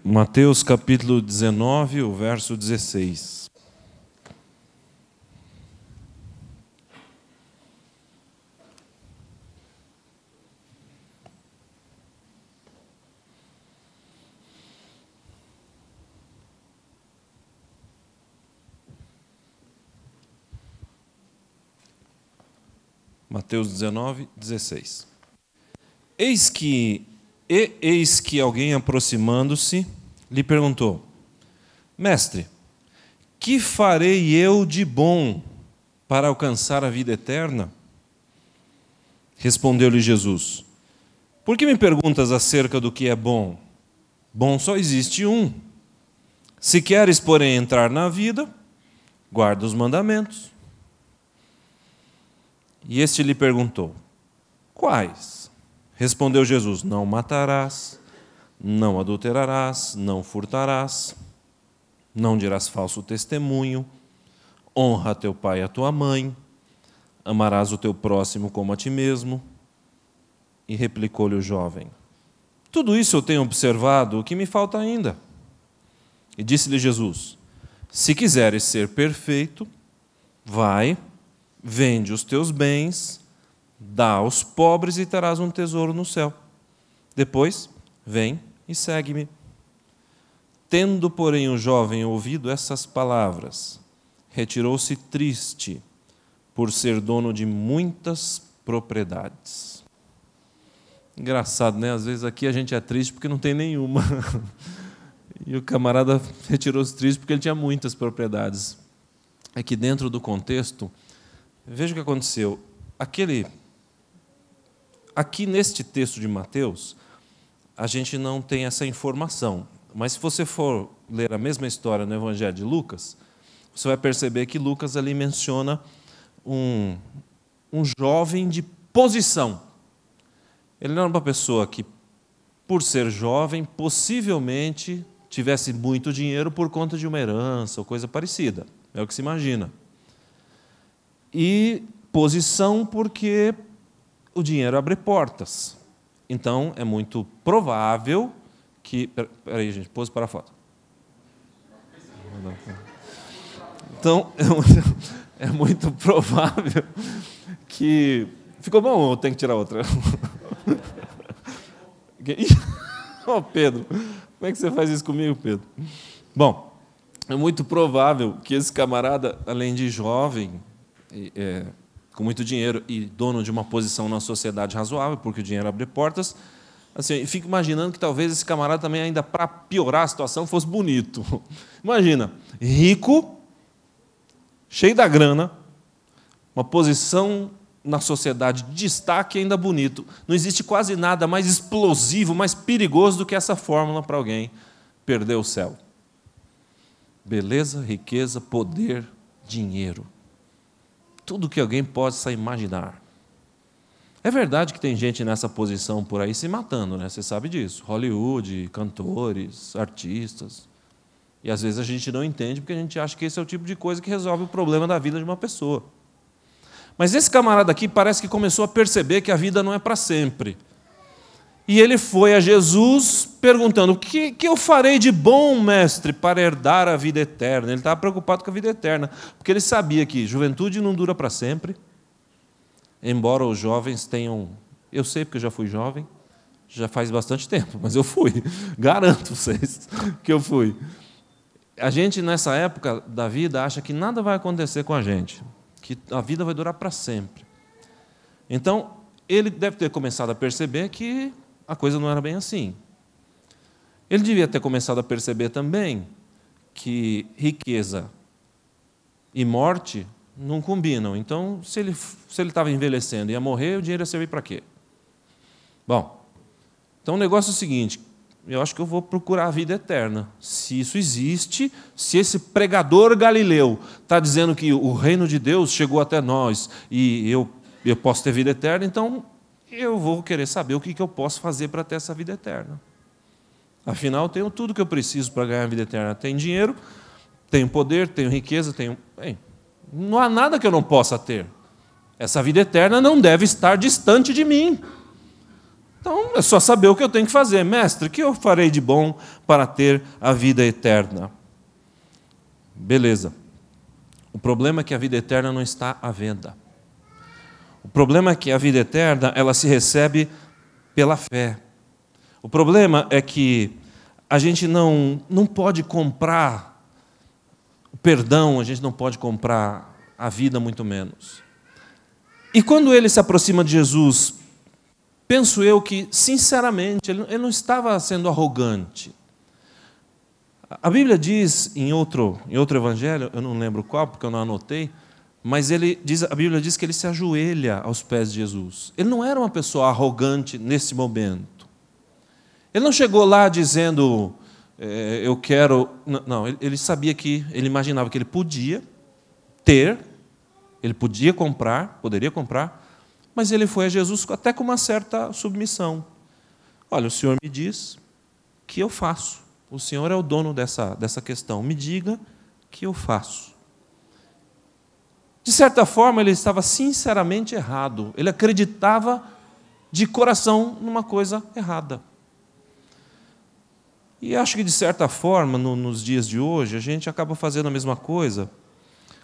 Mateus capítulo 19, o verso 16. Mateus 19, 16. Eis que alguém, aproximando-se, lhe perguntou: Mestre, que farei eu de bom para alcançar a vida eterna? Respondeu-lhe Jesus: Por que me perguntas acerca do que é bom? Bom só existe um. Se queres, porém, entrar na vida, guarda os mandamentos. E este lhe perguntou: Quais? Respondeu Jesus: Não matarás, não adulterarás, não furtarás, não dirás falso testemunho, honra teu pai e a tua mãe, amarás o teu próximo como a ti mesmo. E replicou-lhe o jovem: Tudo isso eu tenho observado, o que me falta ainda? E disse-lhe Jesus: Se quiseres ser perfeito, vai, vende os teus bens, dá aos pobres e terás um tesouro no céu. Depois, vem e segue-me. Tendo, porém, o jovem ouvido essas palavras, retirou-se triste, por ser dono de muitas propriedades. Engraçado, né? Às vezes aqui a gente é triste porque não tem nenhuma. E o camarada retirou-se triste porque ele tinha muitas propriedades. É que dentro do contexto, veja o que aconteceu. Aqui neste texto de Mateus, a gente não tem essa informação. Mas se você for ler a mesma história no Evangelho de Lucas, você vai perceber que Lucas ali menciona um jovem de posição. Ele não era uma pessoa que, por ser jovem, possivelmente tivesse muito dinheiro por conta de uma herança ou coisa parecida. É o que se imagina. E posição porque o dinheiro abre portas. Então, é muito provável que... Peraí, gente, pose para a foto. Então, é muito provável que... Ficou bom ou tem que tirar outra? Ô, Pedro, como é que você faz isso comigo, Pedro? Bom, é muito provável que esse camarada, além de jovem, com muito dinheiro e dono de uma posição na sociedade razoável, porque o dinheiro abre portas, assim, eu fico imaginando que talvez esse camarada também, ainda para piorar a situação, fosse bonito. Imagina, rico, cheio da grana, uma posição na sociedade de destaque e ainda bonito. Não existe quase nada mais explosivo, mais perigoso do que essa fórmula para alguém perder o céu. Beleza, riqueza, poder, dinheiro. Tudo que alguém possa imaginar. É verdade que tem gente nessa posição por aí se matando, né? Você sabe disso. Hollywood, cantores, artistas. E às vezes a gente não entende porque a gente acha que esse é o tipo de coisa que resolve o problema da vida de uma pessoa. Mas esse camarada aqui parece que começou a perceber que a vida não é para sempre. E ele foi a Jesus perguntando: o que eu farei de bom, mestre, para herdar a vida eterna? Ele estava preocupado com a vida eterna, porque ele sabia que juventude não dura para sempre, embora os jovens tenham... Eu sei porque eu já fui jovem, já faz bastante tempo, mas eu fui, garanto vocês que eu fui. A gente, nessa época da vida, acha que nada vai acontecer com a gente, que a vida vai durar para sempre. Então, ele deve ter começado a perceber que a coisa não era bem assim. Ele devia ter começado a perceber também que riqueza e morte não combinam. Então, se ele estava envelhecendo e ia morrer, o dinheiro ia servir para quê? Bom, então o negócio é o seguinte: eu acho que eu vou procurar a vida eterna. Se isso existe, se esse pregador galileu está dizendo que o reino de Deus chegou até nós e eu posso ter vida eterna, então eu vou querer saber o que eu posso fazer para ter essa vida eterna. Afinal, eu tenho tudo que eu preciso para ganhar a vida eterna. Tenho dinheiro, tenho poder, tenho riqueza, não há nada que eu não possa ter. Essa vida eterna não deve estar distante de mim. Então, é só saber o que eu tenho que fazer. Mestre, o que eu farei de bom para ter a vida eterna? Beleza. O problema é que a vida eterna não está à venda. O problema é que a vida eterna, ela se recebe pela fé. O problema é que a gente não pode comprar o perdão, a gente não pode comprar a vida, muito menos. E quando ele se aproxima de Jesus, penso eu que, sinceramente, ele não estava sendo arrogante. A Bíblia diz, em outro evangelho, eu não lembro qual, porque eu não anotei, mas a Bíblia diz que ele se ajoelha aos pés de Jesus. Ele não era uma pessoa arrogante nesse momento. Ele não chegou lá dizendo, eu quero... Não, ele sabia que, ele imaginava que ele podia ter, ele podia comprar, poderia comprar, mas ele foi a Jesus até com uma certa submissão. Olha, o Senhor me diz que eu faço. O Senhor é o dono dessa questão. Me diga que eu faço. De certa forma, ele estava sinceramente errado. Ele acreditava de coração numa coisa errada. E acho que, de certa forma, nos dias de hoje, a gente acaba fazendo a mesma coisa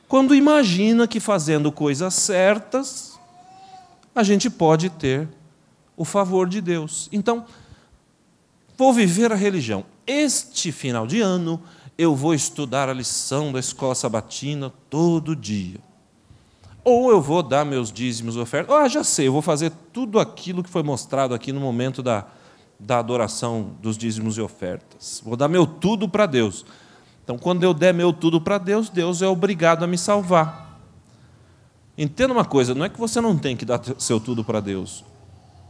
quando imagina que, fazendo coisas certas, a gente pode ter o favor de Deus. Então, vou viver a religião. Este final de ano, eu vou estudar a lição da escola sabatina todo dia. Ou eu vou dar meus dízimos e ofertas. Já sei, eu vou fazer tudo aquilo que foi mostrado aqui no momento da adoração dos dízimos e ofertas. Vou dar meu tudo para Deus. Então, quando eu der meu tudo para Deus, Deus é obrigado a me salvar. Entenda uma coisa, não é que você não tem que dar seu tudo para Deus.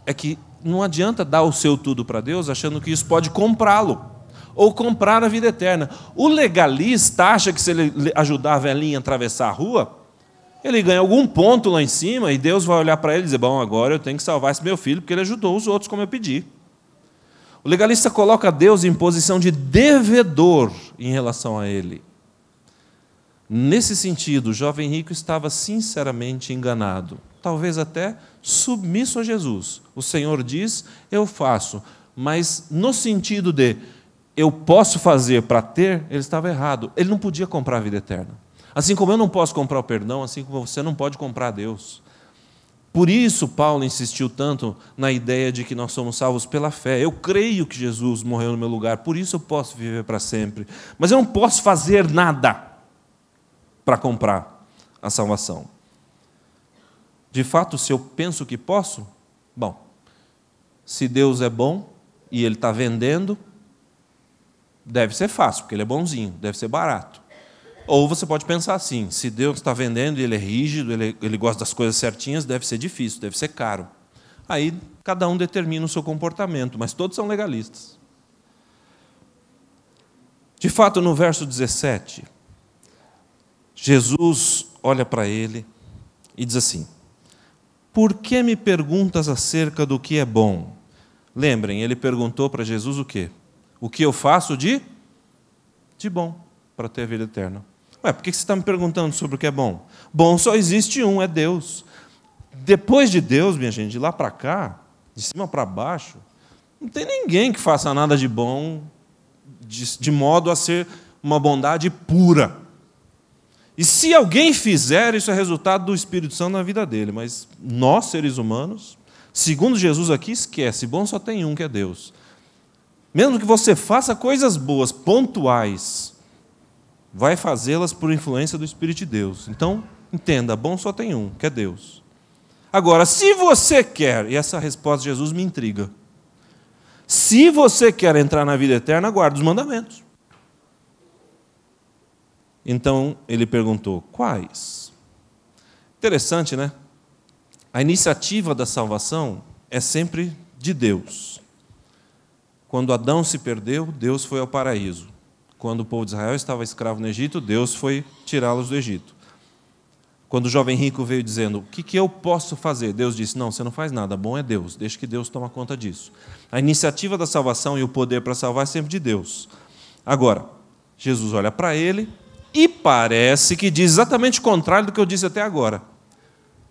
É que não adianta dar o seu tudo para Deus achando que isso pode comprá-lo. Ou comprar a vida eterna. O legalista acha que, se ele ajudar a velhinha a atravessar a rua, ele ganha algum ponto lá em cima e Deus vai olhar para ele e dizer, bom, agora eu tenho que salvar esse meu filho porque ele ajudou os outros como eu pedi. O legalista coloca Deus em posição de devedor em relação a ele. Nesse sentido, o jovem rico estava sinceramente enganado, talvez até submisso a Jesus. O Senhor diz, eu faço, mas no sentido de eu posso fazer para ter, ele estava errado. Ele não podia comprar a vida eterna. Assim como eu não posso comprar o perdão, assim como você não pode comprar Deus. Por isso, Paulo insistiu tanto na ideia de que nós somos salvos pela fé. Eu creio que Jesus morreu no meu lugar, por isso eu posso viver para sempre. Mas eu não posso fazer nada para comprar a salvação. De fato, se eu penso que posso, bom, se Deus é bom e Ele está vendendo, deve ser fácil, porque Ele é bonzinho, deve ser barato. Ou você pode pensar assim, se Deus está vendendo e Ele é rígido, ele gosta das coisas certinhas, deve ser difícil, deve ser caro. Aí cada um determina o seu comportamento, mas todos são legalistas. De fato, no verso 17, Jesus olha para ele e diz assim, por que me perguntas acerca do que é bom? Lembrem, ele perguntou para Jesus o quê? O que eu faço de bom para ter a vida eterna? Ué, por que você está me perguntando sobre o que é bom? Bom só existe um, é Deus. Depois de Deus, minha gente, de lá para cá, de cima para baixo, não tem ninguém que faça nada de bom de modo a ser uma bondade pura. E se alguém fizer, isso é resultado do Espírito Santo na vida dele. Mas nós, seres humanos, segundo Jesus aqui, esquece, bom só tem um, que é Deus. Mesmo que você faça coisas boas, pontuais, vai fazê-las por influência do Espírito de Deus. Então, entenda, bom só tem um, que é Deus. Agora, se você quer, e essa resposta de Jesus me intriga, se você quer entrar na vida eterna, guarde os mandamentos. Então, ele perguntou, quais? Interessante, né? A iniciativa da salvação é sempre de Deus. Quando Adão se perdeu, Deus foi ao paraíso. Quando o povo de Israel estava escravo no Egito, Deus foi tirá-los do Egito. Quando o jovem rico veio dizendo, o que eu posso fazer? Deus disse, não, você não faz nada, bom é Deus, deixa que Deus toma conta disso. A iniciativa da salvação e o poder para salvar é sempre de Deus. Agora, Jesus olha para ele e parece que diz exatamente o contrário do que eu disse até agora.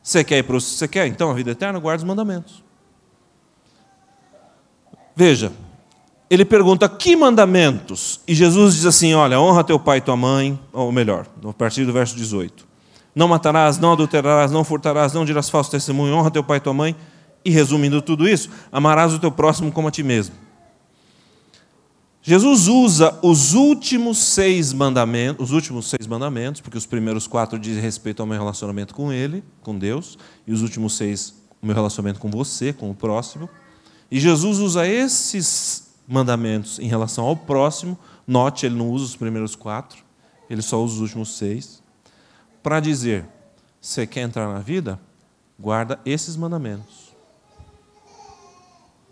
Você quer então a vida eterna? Guarda os mandamentos. Veja, ele pergunta, que mandamentos? E Jesus diz assim, olha, honra teu pai e tua mãe, ou melhor, a partir do verso 18. Não matarás, não adulterarás, não furtarás, não dirás falso testemunho, honra teu pai e tua mãe. E resumindo tudo isso, amarás o teu próximo como a ti mesmo. Jesus usa os últimos 6 mandamentos, porque os primeiros 4 dizem respeito ao meu relacionamento com Ele, com Deus, e os últimos 6, o meu relacionamento com você, com o próximo. E Jesus usa esses mandamentos em relação ao próximo, note, ele não usa os primeiros 4, ele só usa os últimos 6, para dizer, você quer entrar na vida? Guarda esses mandamentos.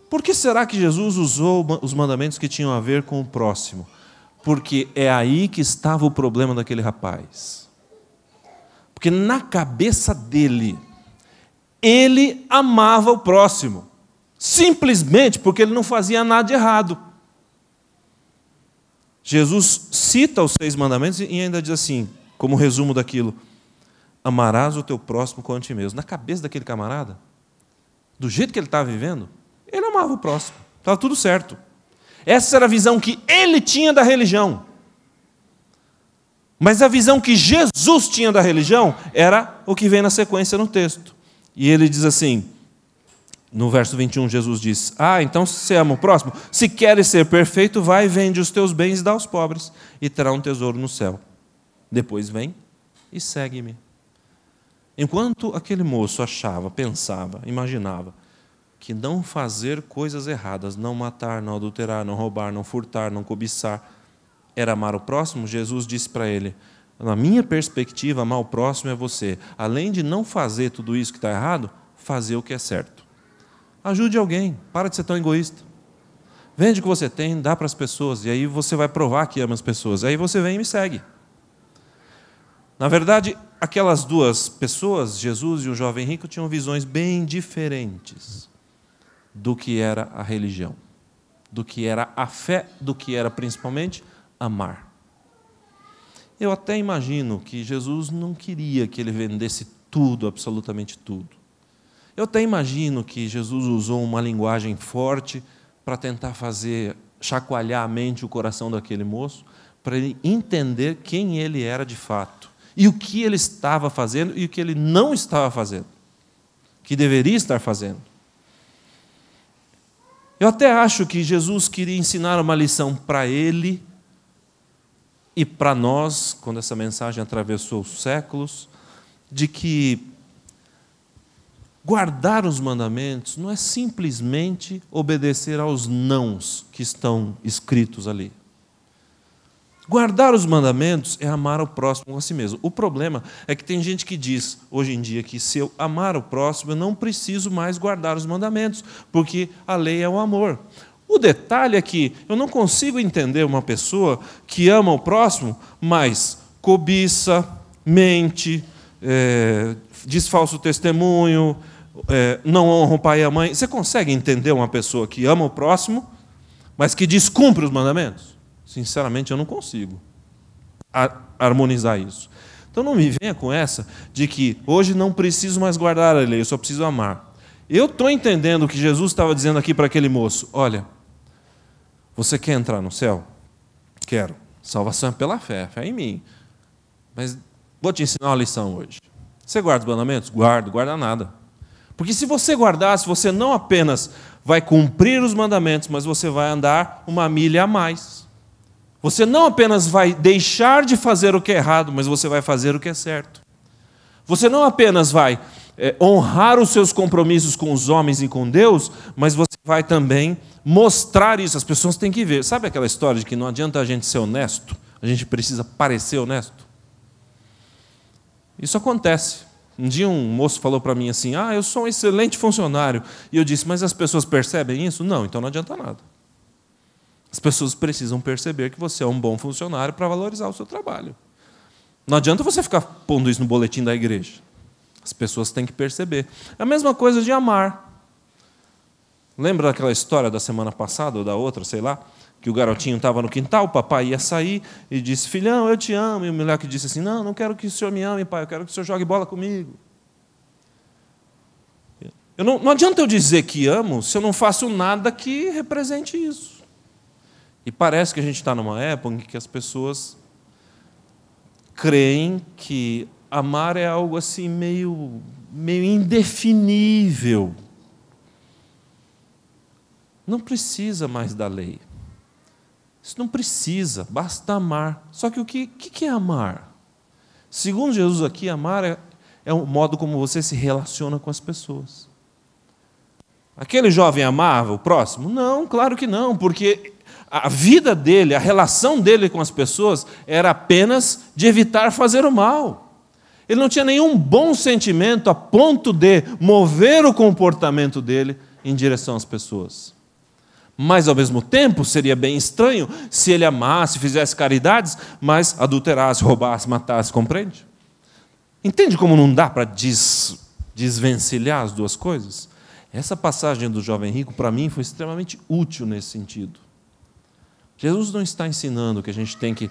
Por que será que Jesus usou os mandamentos que tinham a ver com o próximo? Porque é aí que estava o problema daquele rapaz. Porque na cabeça dele, ele amava o próximo, simplesmente porque ele não fazia nada de errado. Jesus cita os 6 mandamentos e ainda diz assim, como resumo daquilo, amarás o teu próximo como a ti mesmo. Na cabeça daquele camarada, do jeito que ele estava vivendo, ele amava o próximo, estava tudo certo. Essa era a visão que ele tinha da religião. Mas a visão que Jesus tinha da religião era o que vem na sequência no texto. E ele diz assim, no verso 21, Jesus diz, então se você ama o próximo, se queres ser perfeito, vai e vende os teus bens e dá aos pobres, e terá um tesouro no céu. Depois vem e segue-me. Enquanto aquele moço achava, pensava, imaginava que não fazer coisas erradas, não matar, não adulterar, não roubar, não furtar, não cobiçar, era amar o próximo, Jesus disse para ele, na minha perspectiva, amar o próximo é você, além de não fazer tudo isso que está errado, fazer o que é certo. Ajude alguém, para de ser tão egoísta. Vende o que você tem, dá para as pessoas, e aí você vai provar que ama as pessoas. Aí você vem e me segue. Na verdade, aquelas 2 pessoas, Jesus e o jovem rico, tinham visões bem diferentes do que era a religião, do que era a fé, do que era principalmente amar. Eu até imagino que Jesus não queria que ele vendesse tudo, absolutamente tudo. Eu até imagino que Jesus usou uma linguagem forte para tentar chacoalhar a mente e o coração daquele moço, para ele entender quem ele era de fato, e o que ele estava fazendo e o que ele não estava fazendo, que deveria estar fazendo. Eu até acho que Jesus queria ensinar uma lição para ele e para nós, quando essa mensagem atravessou os séculos, de que guardar os mandamentos não é simplesmente obedecer aos nãos que estão escritos ali. Guardar os mandamentos é amar o próximo a si mesmo. O problema é que tem gente que diz, hoje em dia, que se eu amar o próximo, eu não preciso mais guardar os mandamentos, porque a lei é o amor. O detalhe é que eu não consigo entender uma pessoa que ama o próximo, mas cobiça, mente, diz falso testemunho, não honra o pai e a mãe. Você consegue entender uma pessoa que ama o próximo, mas que descumpre os mandamentos? Sinceramente, eu não consigo harmonizar isso. Então não me venha com essa de que hoje não preciso mais guardar a lei, eu só preciso amar. Eu estou entendendo o que Jesus estava dizendo aqui para aquele moço. Olha, você quer entrar no céu? Quero. Salvação é pela fé, fé em mim. Mas vou te ensinar uma lição hoje. Você guarda os mandamentos? Guarda nada. Porque se você guardasse, você não apenas vai cumprir os mandamentos, mas você vai andar 1 milha a mais. Você não apenas vai deixar de fazer o que é errado, mas você vai fazer o que é certo. Você não apenas vai honrar os seus compromissos com os homens e com Deus, mas você vai também mostrar isso. As pessoas têm que ver. Sabe aquela história de que não adianta a gente ser honesto? A gente precisa parecer honesto? Isso acontece. Um dia um moço falou para mim assim, eu sou um excelente funcionário. E eu disse, mas as pessoas percebem isso? Não, então não adianta nada. As pessoas precisam perceber que você é um bom funcionário para valorizar o seu trabalho. Não adianta você ficar pondo isso no boletim da igreja. As pessoas têm que perceber. É a mesma coisa de amar. Lembra daquela história da semana passada, ou da outra, sei lá, que o garotinho estava no quintal, o papai ia sair e disse, filhão, eu te amo. E o moleque disse assim, não quero que o senhor me ame, pai, eu quero que o senhor jogue bola comigo. Não adianta eu dizer que amo se eu não faço nada que represente isso. E parece que a gente está numa época em que as pessoas creem que amar é algo assim meio indefinível. Não precisa mais da lei. Isso não precisa, basta amar. Só que o que é amar? Segundo Jesus aqui, amar é o modo como você se relaciona com as pessoas. Aquele jovem amava o próximo? Não, claro que não, porque a vida dele, a relação dele com as pessoas era apenas de evitar fazer o mal. Ele não tinha nenhum bom sentimento a ponto de mover o comportamento dele em direção às pessoas. Mas, ao mesmo tempo, seria bem estranho se ele amasse, fizesse caridades, mas adulterasse, roubasse, matasse, compreende? Entende como não dá para desvencilhar as duas coisas? Essa passagem do jovem rico, para mim, foi extremamente útil nesse sentido. Jesus não está ensinando que a gente tem que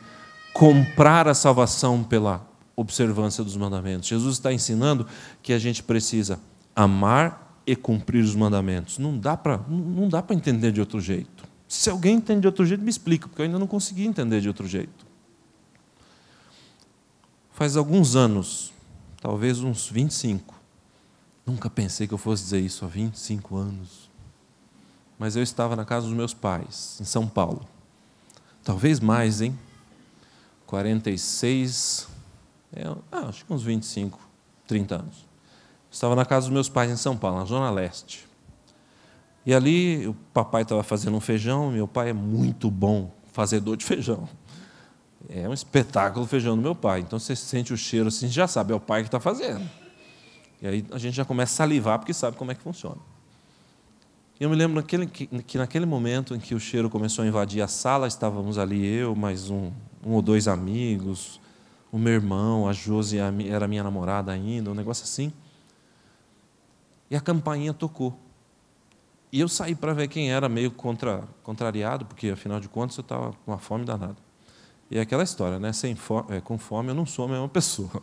comprar a salvação pela observância dos mandamentos. Jesus está ensinando que a gente precisa amar e cumprir os mandamentos. Não dá para entender de outro jeito. Se alguém entende de outro jeito, me explica, porque eu ainda não consegui entender de outro jeito. Faz alguns anos, talvez uns 25, nunca pensei que eu fosse dizer isso há 25 anos, mas eu estava na casa dos meus pais, em São Paulo. Talvez mais, hein? 46, acho que uns 25, 30 anos. Estava na casa dos meus pais em São Paulo, na Zona Leste. E ali o papai estava fazendo um feijão, meu pai é muito bom fazedor de feijão. É um espetáculo o feijão do meu pai. Então você sente o cheiro assim, já sabe, é o pai que está fazendo. E aí a gente já começa a salivar porque sabe como é que funciona. E eu me lembro que naquele momento em que o cheiro começou a invadir a sala, estávamos ali eu, mais um ou dois amigos, o meu irmão, a Josi era minha namorada ainda, um negócio assim. E a campainha tocou. E eu saí para ver quem era, meio contrariado, porque, afinal de contas, eu estava com uma fome danada. E é aquela história, né? Com fome eu não sou a mesma pessoa.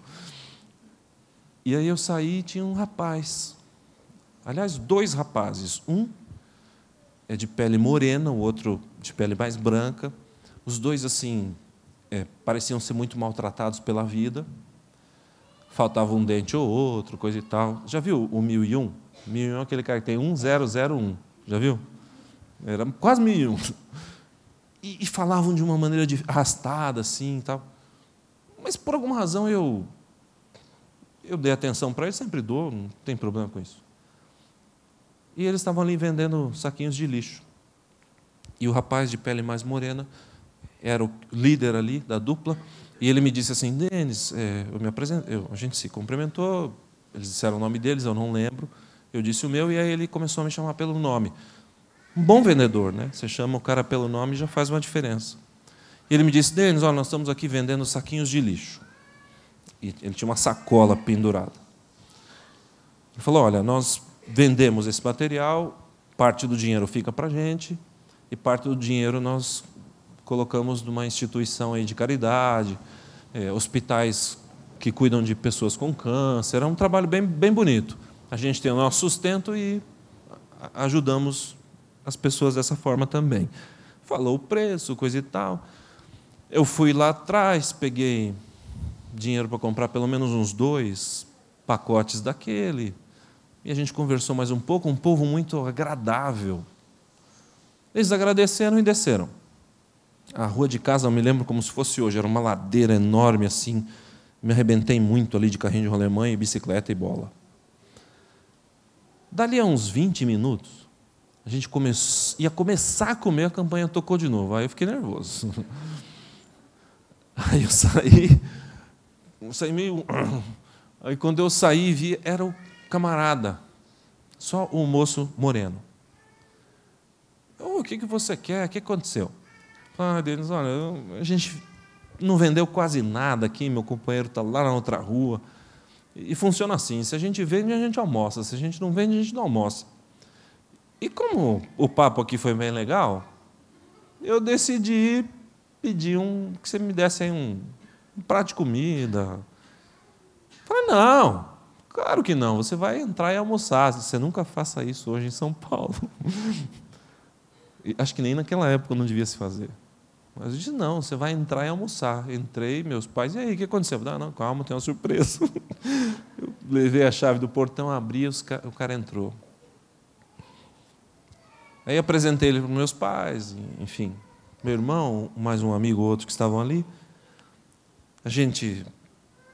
E aí eu saí e tinha um rapaz. Aliás, dois rapazes. Um é de pele morena, o outro de pele mais branca. Os dois, assim, pareciam ser muito maltratados pela vida. Faltava um dente ou outro, coisa e tal. Já viu o 1001? 1001 é aquele cara que tem 1001. Já viu? Era quase 1001. E falavam de uma maneira arrastada, assim, e tal. Mas, por alguma razão, eu dei atenção para eles, sempre dou, não tem problema com isso. E eles estavam ali vendendo saquinhos de lixo. E o rapaz de pele mais morena era o líder ali da dupla, e ele me disse assim, Denis, eu me apresentei, a gente se cumprimentou, eles disseram o nome deles, eu não lembro, eu disse o meu, e aí ele começou a me chamar pelo nome. Um bom vendedor, né? Você chama o cara pelo nome e já faz uma diferença. E ele me disse, Denis, olha, nós estamos aqui vendendo saquinhos de lixo. E ele tinha uma sacola pendurada. Ele falou, olha, nós vendemos esse material, parte do dinheiro fica para a gente, e parte do dinheiro nós colocamos numa instituição aí de caridade, hospitais que cuidam de pessoas com câncer. É um trabalho bem bonito. A gente tem o nosso sustento e ajudamos as pessoas dessa forma também. Falou o preço, coisa e tal. Eu fui lá atrás, peguei dinheiro para comprar pelo menos uns 2 pacotes daquele, e a gente conversou mais um pouco, um povo muito agradável. Eles agradeceram e desceram. A rua de casa, eu me lembro como se fosse hoje, era uma ladeira enorme assim, me arrebentei muito ali de carrinho de rolemã e bicicleta e bola. Dali a uns 20 minutos, a gente ia começar a comer, a campanha tocou de novo. Aí eu fiquei nervoso. Aí eu saí meio... Aí quando eu saí e vi, era o camarada, só o moço moreno. O que você quer? O que aconteceu? Denis, olha, a gente não vendeu quase nada aqui, meu companheiro está lá na outra rua. E funciona assim, se a gente vende, a gente almoça. Se a gente não vende, a gente não almoça. E como o papo aqui foi bem legal, eu decidi pedir que você me desse aí um prato de comida. Falei, não, Claro que não, você vai entrar e almoçar. Você nunca faça isso hoje em São Paulo. Acho que nem naquela época não devia se fazer. Mas eu disse, não, você vai entrar e almoçar. Entrei, meus pais, e aí, o que aconteceu? Ah, não, calma, tem uma surpresa. Eu levei a chave do portão, abri, o cara entrou. Aí apresentei ele para os meus pais, enfim. Meu irmão, mais um amigo ou outro que estavam ali. A gente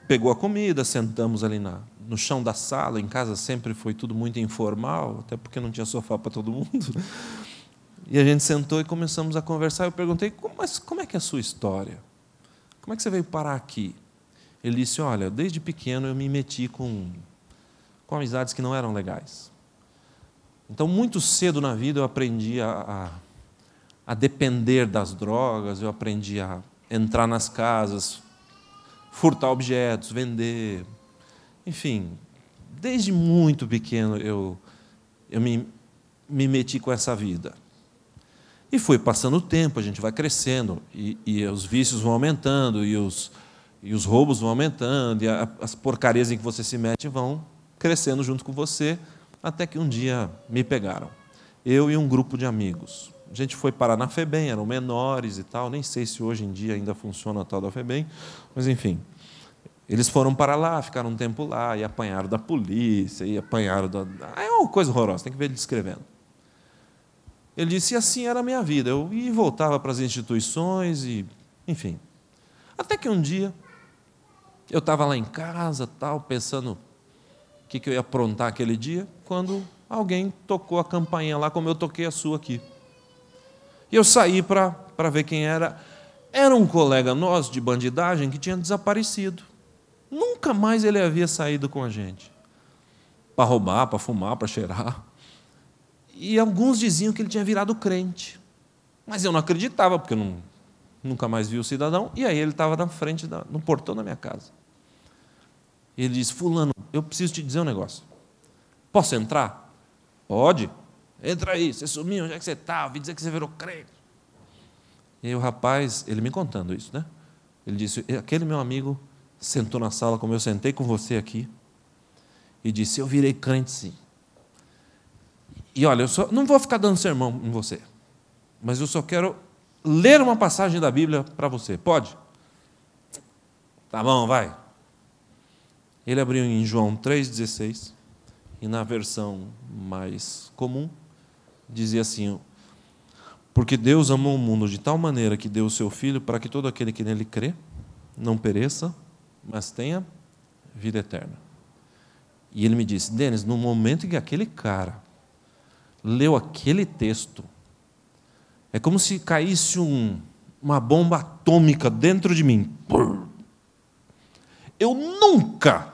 pegou a comida, sentamos ali no chão da sala. Em casa sempre foi tudo muito informal, até porque não tinha sofá para todo mundo. E a gente sentou e começamos a conversar. Eu perguntei, mas como é que é a sua história? Como é que você veio parar aqui? Ele disse, olha, desde pequeno eu me meti com amizades que não eram legais. Então, muito cedo na vida eu aprendi a depender das drogas, eu aprendi a entrar nas casas, furtar objetos, vender. Enfim, desde muito pequeno eu me meti com essa vida. E foi passando o tempo, a gente vai crescendo, e os vícios vão aumentando, e os roubos vão aumentando, e as porcarias em que você se mete vão crescendo junto com você, até que um dia me pegaram. Eu e um grupo de amigos. A gente foi parar na FEBEM, eram menores e tal, nem sei se hoje em dia ainda funciona a tal da FEBEM, mas enfim. Eles foram para lá, ficaram um tempo lá, e apanharam da polícia, e apanharam da... É uma coisa horrorosa, tem que ver ele descrevendo. Ele disse, e assim era a minha vida. Eu ia e voltava para as instituições, e, enfim. Até que um dia, eu estava lá em casa, tal, pensando o que eu ia aprontar aquele dia, quando alguém tocou a campainha lá, como eu toquei a sua aqui. E eu saí para ver quem era. Era um colega nosso de bandidagem que tinha desaparecido. Nunca mais ele havia saído com a gente. Para roubar, para fumar, para cheirar. E alguns diziam que ele tinha virado crente. Mas eu não acreditava, porque eu nunca mais vi o cidadão. E aí ele estava na frente, no portão da minha casa. E ele disse, fulano, eu preciso te dizer um negócio. Posso entrar? Pode. Entra aí, você sumiu, onde é que você está? Ouvi dizer que você virou crente. E aí o rapaz, ele me contando isso, né? Ele disse, aquele meu amigo sentou na sala como eu sentei com você aqui e disse, eu virei crente sim. E olha, eu só não vou ficar dando sermão em você, mas eu só quero ler uma passagem da Bíblia para você. Pode? Tá bom, vai. Ele abriu em João 3,16 e na versão mais comum dizia assim, porque Deus amou o mundo de tal maneira que deu o seu Filho para que todo aquele que nele crê não pereça, mas tenha vida eterna. E ele me disse, Denis, no momento em que aquele cara leu aquele texto, é como se caísse uma bomba atômica dentro de mim. Eu nunca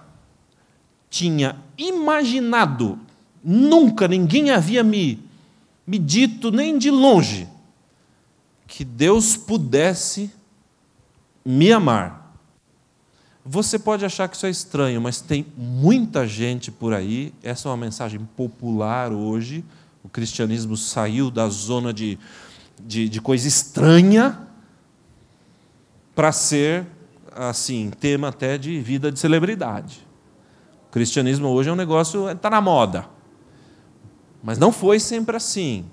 tinha imaginado, nunca ninguém havia me dito, nem de longe, que Deus pudesse me amar. Você pode achar que isso é estranho, mas tem muita gente por aí, essa é uma mensagem popular hoje, o cristianismo saiu da zona de coisa estranha para ser, assim, tema até de vida de celebridade. O cristianismo hoje é um negócio, está na moda. Mas não foi sempre assim.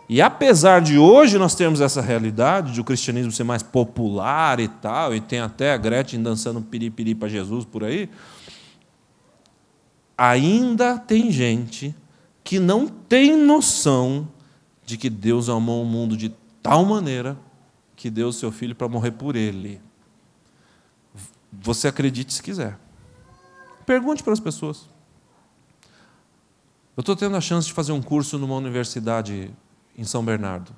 E apesar de hoje nós termos essa realidade de o cristianismo ser mais popular e tal, e tem até a Gretchen dançando piripiri para Jesus por aí, ainda tem gente que não tem noção de que Deus amou o mundo de tal maneira que deu o seu Filho para morrer por ele. Você acredite se quiser. Pergunte para as pessoas. Eu estou tendo a chance de fazer um curso numa universidade em São Bernardo,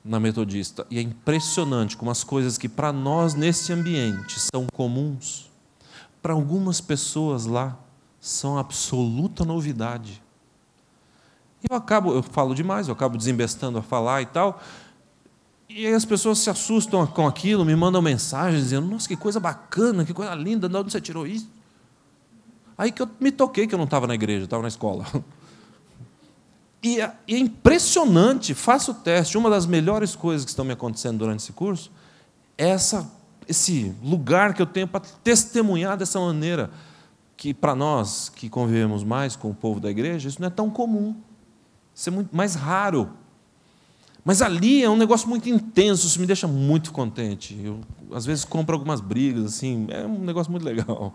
na Metodista, e é impressionante como as coisas que para nós nesse ambiente são comuns, para algumas pessoas lá são absoluta novidade. Eu falo demais, eu acabo desembestando a falar e tal, e aí as pessoas se assustam com aquilo, me mandam mensagens dizendo, nossa, que coisa bacana, que coisa linda, de onde você tirou isso? Aí que eu me toquei que eu não estava na igreja, eu estava na escola. E é impressionante, faça o teste, uma das melhores coisas que estão me acontecendo durante esse curso é esse lugar que eu tenho para testemunhar dessa maneira. que para nós que convivemos mais com o povo da igreja, isso não é tão comum. Isso é muito mais raro. Mas ali é um negócio muito intenso, isso me deixa muito contente. Eu, às vezes, compro algumas brigas, assim, é um negócio muito legal.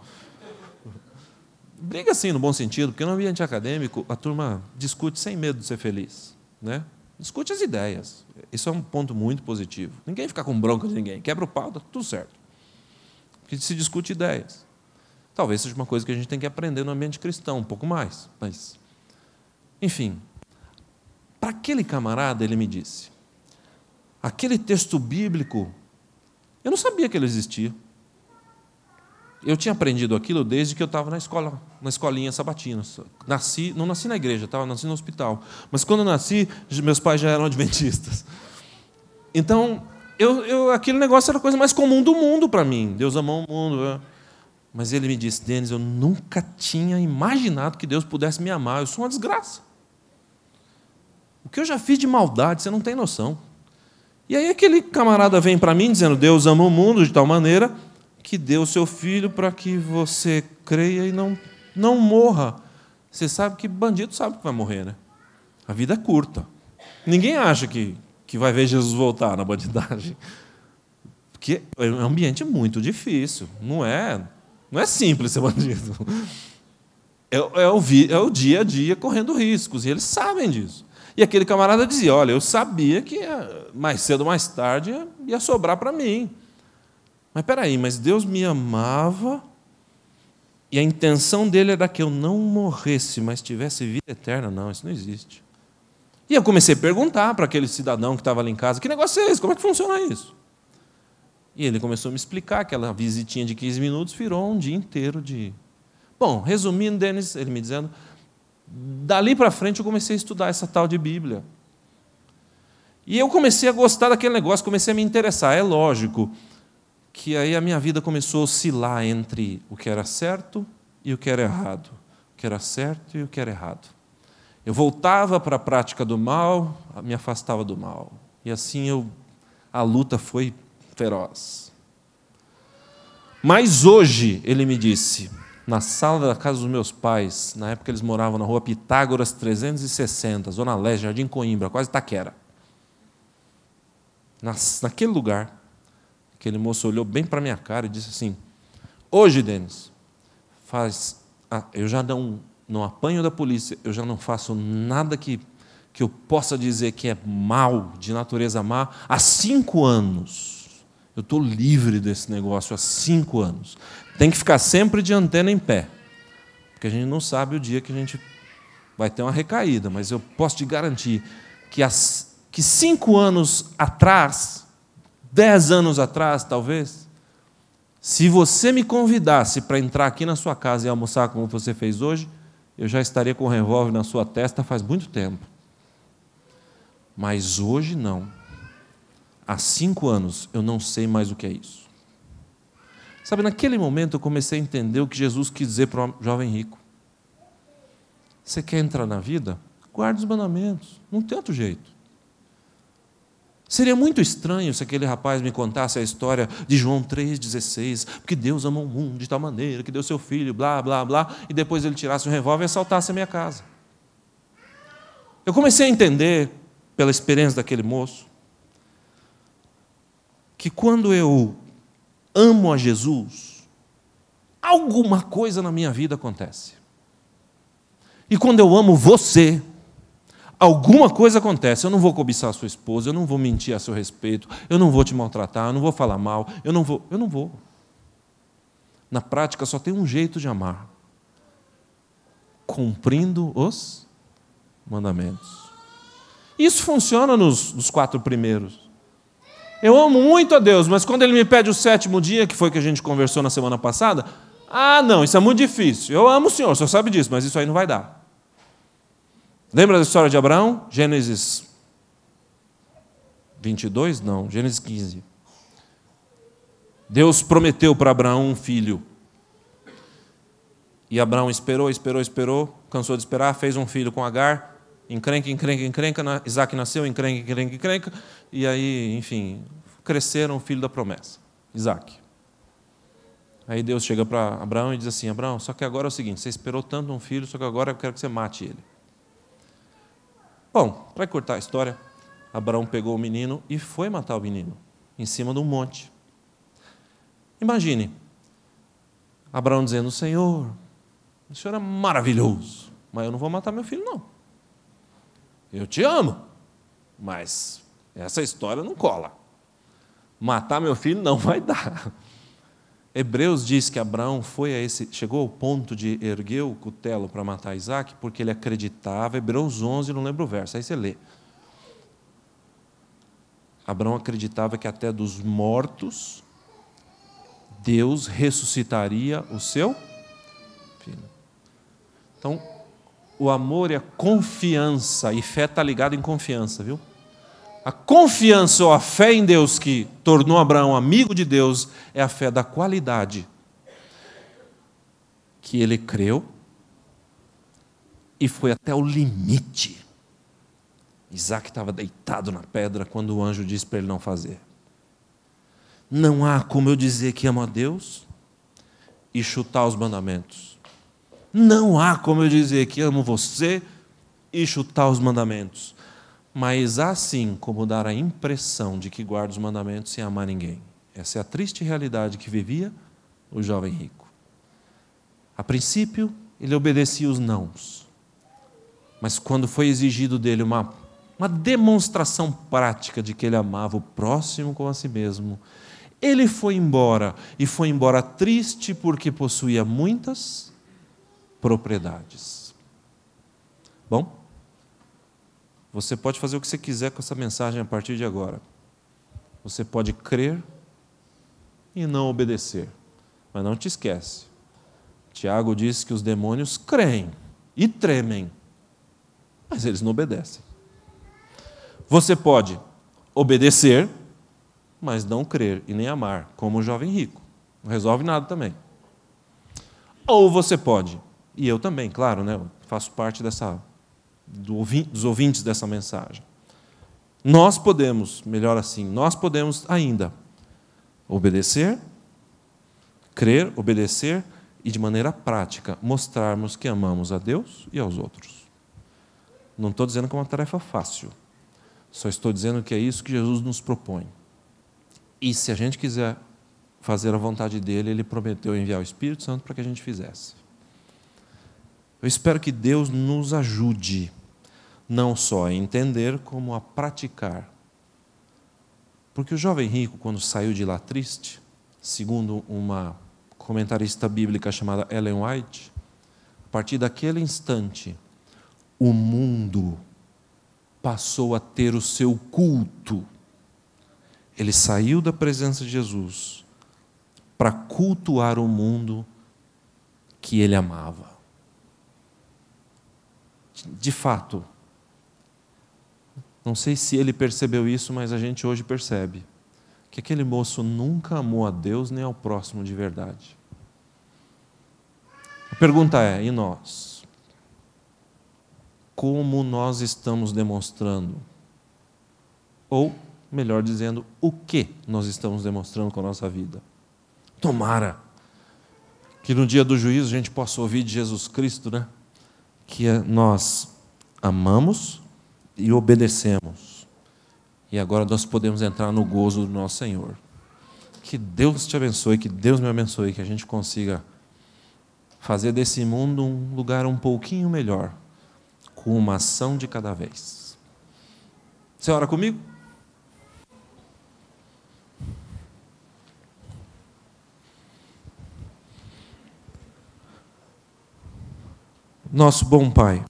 Briga, assim, no bom sentido, porque no ambiente acadêmico a turma discute sem medo de ser feliz, né? Discute as ideias. Isso é um ponto muito positivo. Ninguém fica com bronca de ninguém. Quebra o pau, está tudo certo. Porque se discute ideias. Talvez seja uma coisa que a gente tem que aprender no ambiente cristão, um pouco mais. Mas, enfim, para aquele camarada, ele me disse, aquele texto bíblico, eu não sabia que ele existia. Eu tinha aprendido aquilo desde que eu estava na escolinha sabatina. Não nasci na igreja, nasci no hospital. Mas quando eu nasci, meus pais já eram adventistas. Então, aquele negócio era a coisa mais comum do mundo para mim. Deus amou o mundo. Mas ele me disse, Denis, eu nunca tinha imaginado que Deus pudesse me amar. Eu sou uma desgraça. O que eu já fiz de maldade, você não tem noção. E aí aquele camarada vem para mim dizendo, Deus ama o mundo de tal maneira que deu o seu filho para que você creia e não morra. Você sabe que bandido sabe que vai morrer, né? A vida é curta. Ninguém acha que vai ver Jesus voltar na bandidagem. Porque é um ambiente muito difícil. Não é simples ser bandido. É o dia a dia correndo riscos. E eles sabem disso. E aquele camarada dizia, olha, eu sabia que mais cedo ou mais tarde ia sobrar para mim. Mas espera aí, mas Deus me amava e a intenção dele era que eu não morresse, mas tivesse vida eterna. Não, isso não existe. E eu comecei a perguntar para aquele cidadão que estava ali em casa, que negócio é esse? Como é que funciona isso? E ele começou a me explicar, aquela visitinha de 15 minutos virou um dia inteiro de... Bom, resumindo, Denis, ele me dizendo, dali para frente eu comecei a estudar essa tal de Bíblia. E eu comecei a gostar daquele negócio, comecei a me interessar. É lógico que aí a minha vida começou a oscilar entre o que era certo e o que era errado. O que era certo e o que era errado. Eu voltava para a prática do mal, me afastava do mal. E assim a luta foi feroz. Mas hoje, ele me disse, na sala da casa dos meus pais, na época eles moravam na rua Pitágoras 360, Zona Leste, Jardim Coimbra, quase Itaquera. Naquele lugar, aquele moço olhou bem para a minha cara e disse assim, hoje, Denis, eu já não apanho da polícia, eu já não faço nada que eu possa dizer que é mal, de natureza má, há 5 anos. Eu estou livre desse negócio há 5 anos. Tem que ficar sempre de antena em pé, porque a gente não sabe o dia que a gente vai ter uma recaída, mas eu posso te garantir que 5 anos atrás, 10 anos atrás, talvez, se você me convidasse para entrar aqui na sua casa e almoçar como você fez hoje, eu já estaria com um revólver na sua testa faz muito tempo. Mas hoje não. Há 5 anos eu não sei mais o que é isso. Sabe, naquele momento eu comecei a entender o que Jesus quis dizer para o jovem rico. Você quer entrar na vida? Guarde os mandamentos. Não tem outro jeito. Seria muito estranho se aquele rapaz me contasse a história de João 3,16, porque Deus amou o mundo de tal maneira que deu seu filho, blá, blá, blá, e depois ele tirasse um revólver e assaltasse a minha casa. Eu comecei a entender, pela experiência daquele moço, que quando eu amo a Jesus, alguma coisa na minha vida acontece. E quando eu amo você, alguma coisa acontece. Eu não vou cobiçar a sua esposa, eu não vou mentir a seu respeito, eu não vou te maltratar, eu não vou falar mal, eu não vou. Na prática, só tem um jeito de amar: cumprindo os mandamentos. Isso funciona nos 4 primeiros. Eu amo muito a Deus, mas quando Ele me pede o 7º dia, que foi que a gente conversou na semana passada, não, isso é muito difícil. Eu amo o Senhor, o Senhor sabe disso, mas isso aí não vai dar. Lembra da história de Abraão? Gênesis 22? Não, Gênesis 15. Deus prometeu para Abraão um filho. E Abraão esperou, cansou de esperar, fez um filho com Agar, encrenca, Isaac nasceu, encrenca, e aí, enfim, cresceram o filho da promessa, Isaac. Aí Deus chega para Abraão e diz assim: Abraão, só que agora é o seguinte, você esperou tanto um filho, só que agora eu quero que você mate ele. Bom, para encurtar a história, Abraão pegou o menino e foi matar o menino, em cima de um monte. Imagine, Abraão dizendo: Senhor, o Senhor é maravilhoso, mas eu não vou matar meu filho, não. Eu te amo, mas essa história não cola. Matar meu filho não vai dar. Hebreus diz que Abraão chegou ao ponto de erguer o cutelo para matar Isaac, porque ele acreditava, Hebreus 11, não lembro o verso, aí você lê. Abraão acreditava que até dos mortos, Deus ressuscitaria o seu filho. Então, o amor é a confiança, e fé está ligada em confiança, viu? A confiança ou a fé em Deus que tornou Abraão amigo de Deus é a fé da qualidade. Que ele creu e foi até o limite. Isaac estava deitado na pedra quando o anjo disse para ele não fazer. Não há como eu dizer que amo a Deus e chutar os mandamentos. Não há como eu dizer que amo você e chutar os mandamentos. Mas há sim como dar a impressão de que guarda os mandamentos sem amar ninguém. Essa é a triste realidade que vivia o jovem rico. A princípio, ele obedecia os nãos. Mas quando foi exigido dele uma demonstração prática de que ele amava o próximo como a si mesmo, ele foi embora, e foi embora triste porque possuía muitas propriedades. Bom, você pode fazer o que você quiser com essa mensagem a partir de agora. Você pode crer e não obedecer. Mas não te esquece. Tiago diz que os demônios creem e tremem, mas eles não obedecem. Você pode obedecer, mas não crer e nem amar, como o jovem rico. Não resolve nada também. Ou você pode, e eu também, claro, né, eu faço parte dos ouvintes dessa mensagem. Nós podemos, melhor assim, nós podemos ainda obedecer, crer, obedecer e, de maneira prática, mostrarmos que amamos a Deus e aos outros. Não estou dizendo que é uma tarefa fácil, só estou dizendo que é isso que Jesus nos propõe. E se a gente quiser fazer a vontade dele, ele prometeu enviar o Espírito Santo para que a gente fizesse. Eu espero que Deus nos ajude, não só a entender, como a praticar. Porque o jovem rico, quando saiu de lá triste, segundo uma comentarista bíblica chamada Ellen White, a partir daquele instante, o mundo passou a ter o seu culto. Ele saiu da presença de Jesus para cultuar o mundo que ele amava. De fato, não sei se ele percebeu isso, mas a gente hoje percebe que aquele moço nunca amou a Deus nem ao próximo de verdade. A pergunta é: e nós? Como nós estamos demonstrando? Ou, melhor dizendo, o que nós estamos demonstrando com a nossa vida? Tomara que no dia do juízo a gente possa ouvir de Jesus Cristo, né? Que nós amamos e obedecemos. E agora nós podemos entrar no gozo do nosso Senhor. Que Deus te abençoe, que Deus me abençoe, que a gente consiga fazer desse mundo um lugar um pouquinho melhor, com uma ação de cada vez. Você ora comigo? Nosso bom Pai,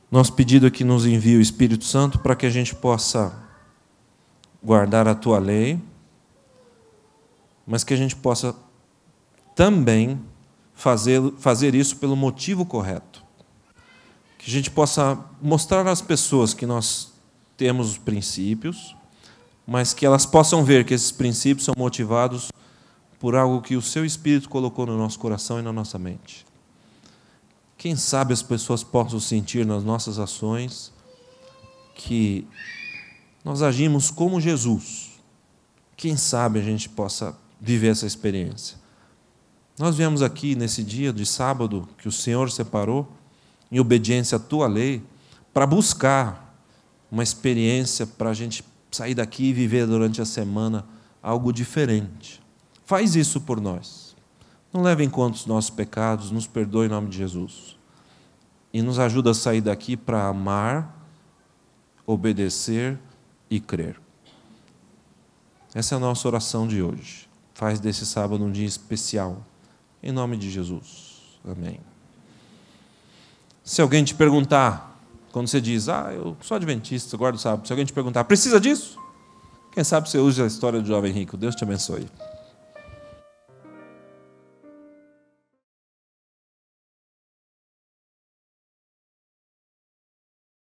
nosso pedido é que nos envie o Espírito Santo para que a gente possa guardar a Tua lei, mas que a gente possa também fazer isso pelo motivo correto. Que a gente possa mostrar às pessoas que nós temos os princípios, mas que elas possam ver que esses princípios são motivados por algo que o Seu Espírito colocou no nosso coração e na nossa mente. Quem sabe as pessoas possam sentir nas nossas ações que nós agimos como Jesus. Quem sabe a gente possa viver essa experiência. Nós viemos aqui nesse dia de sábado que o Senhor separou, em obediência à tua lei, para buscar uma experiência para a gente sair daqui e viver durante a semana algo diferente. Faz isso por nós. Não leve em conta os nossos pecados, nos perdoe em nome de Jesus. E nos ajuda a sair daqui para amar, obedecer e crer. Essa é a nossa oração de hoje. Faz desse sábado um dia especial. Em nome de Jesus. Amém. Se alguém te perguntar, quando você diz, eu sou adventista, guardo o sábado. Se alguém te perguntar, precisa disso? Quem sabe você usa a história do jovem rico. Deus te abençoe.